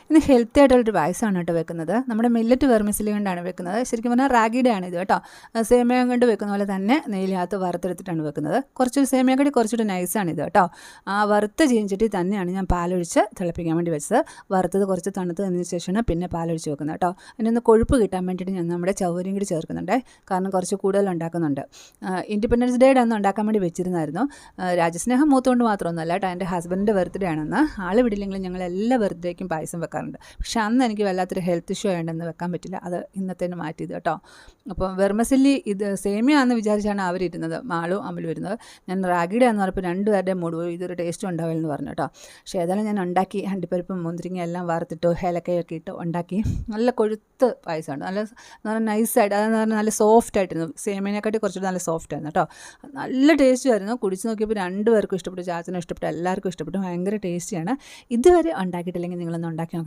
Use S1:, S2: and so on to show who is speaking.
S1: ഇന്ന് ഹെൽത്തി ആയിട്ടുള്ളൊരു പായസമാണ് കേട്ടോ വെക്കുന്നത്. നമ്മുടെ മില്ലറ്റ് വെർമിസലി കൊണ്ടാണ് വെക്കുന്നത്. ശരിക്കും പറഞ്ഞാൽ റാഗിയുടെ ആണ് ഇത് കേട്ടോ. സേമിയ കൊണ്ട് വെക്കുന്ന പോലെ തന്നെ നെയ്യിനകത്ത് വറുത്തെടുത്തിട്ടാണ് വെക്കുന്നത്. കുറച്ചൊരു സേമിയ കടി കുറച്ചൊരു നൈസാണ് ഇത് കേട്ടോ. ആ വറുത്ത ചീഞ്ചട്ടി തന്നെയാണ് ഞാൻ പാലൊഴിച്ച് തിളപ്പിക്കാൻ വേണ്ടി വെച്ചത്. വറുത്തത് കുറച്ച് തണുത്ത് തന്നതിന് ശേഷമാണ് പിന്നെ പാലൊഴിച്ച് വെക്കുന്നത് കേട്ടോ. അതിനൊന്ന് കൊഴുപ്പ് കിട്ടാൻ വേണ്ടിയിട്ട് ഞാൻ നമ്മുടെ ചവ്വരിയും കൂടി ചേർക്കുന്നുണ്ട്. കാരണം കുറച്ച് കൂടുതൽ ഉണ്ടാക്കുന്നുണ്ട്. ഇൻഡിപെൻഡൻസ് ഡേയുടെ അന്ന് ഉണ്ടാക്കാൻ വേണ്ടി വെച്ചിരുന്നായിരുന്നു. രാജസ്നേഹം മൂത്തുകൊണ്ട് മാത്രമൊന്നുമല്ല കേട്ടോ. എൻ്റെ ഹസ്ബൻഡിൻ്റെ ബർത്ത്ഡേ ആണെന്ന്. ആൾ വിടില്ലെങ്കിലും ഞങ്ങൾ എല്ലാ ബർത്ത്ഡേക്കും പായസം വെക്കാറുണ്ട്. പക്ഷേ അന്ന് എനിക്ക് വല്ലാത്തൊരു ഹെൽത്ത് ഇഷ്യൂ ആയതുകൊണ്ടെന്ന് വെക്കാൻ പറ്റില്ല. അത് ഇന്നത്തേന് മാറ്റിയത് കേട്ടോ. അപ്പം വെർമസല്ലി ഇത് സേമിയ ആണെന്ന് വിചാരിച്ചാണ് അവരിരുന്നത്, മാളും അമലും ഇരുന്നത്. ഞാൻ റാഗിയുടെ ആണെന്ന് പറഞ്ഞപ്പോൾ രണ്ടുപേരുടെയും മൂട് പോയി, ഇതൊരു ടേസ്റ്റും ഉണ്ടാവില്ലെന്ന് പറഞ്ഞു കേട്ടോ. പക്ഷേ ഏതായാലും ഞാൻ ഉണ്ടാക്കി. അണ്ടിപ്പരിപ്പും മുന്തിരിങ്ങ എല്ലാം വറുത്തിട്ട് ഏലക്കയൊക്കെ ഇട്ട് ഉണ്ടാക്കി. നല്ല കൊഴുത്ത് പായസമാണ്. നല്ല നൈസായിട്ട്, അതെന്ന് പറഞ്ഞാൽ നല്ല സോഫ്റ്റ് ആയിട്ടിരുന്നു. സേമിയനെക്കാട്ടി കുറച്ചുകൂടി നല്ല സോഫ്റ്റ് ആയിരുന്നു കേട്ടോ. നല്ല ടേസ്റ്റ് ആയിരുന്നു. കുടിച്ച് നോക്കിയപ്പോൾ രണ്ടുപേർക്കും ഇഷ്ടപ്പെട്ടു. ചാച്ചനും ഇഷ്ടപ്പെട്ടു, എല്ലാവർക്കും ഇഷ്ടപ്പെട്ടു. ഭയങ്കര ടേസ്റ്റിയാണ്. ഇതുവരെ ഉണ്ടാക്കിയിട്ടില്ലെങ്കിൽ നിങ്ങളൊന്ന് ഉണ്ടാക്കി നോക്കണം.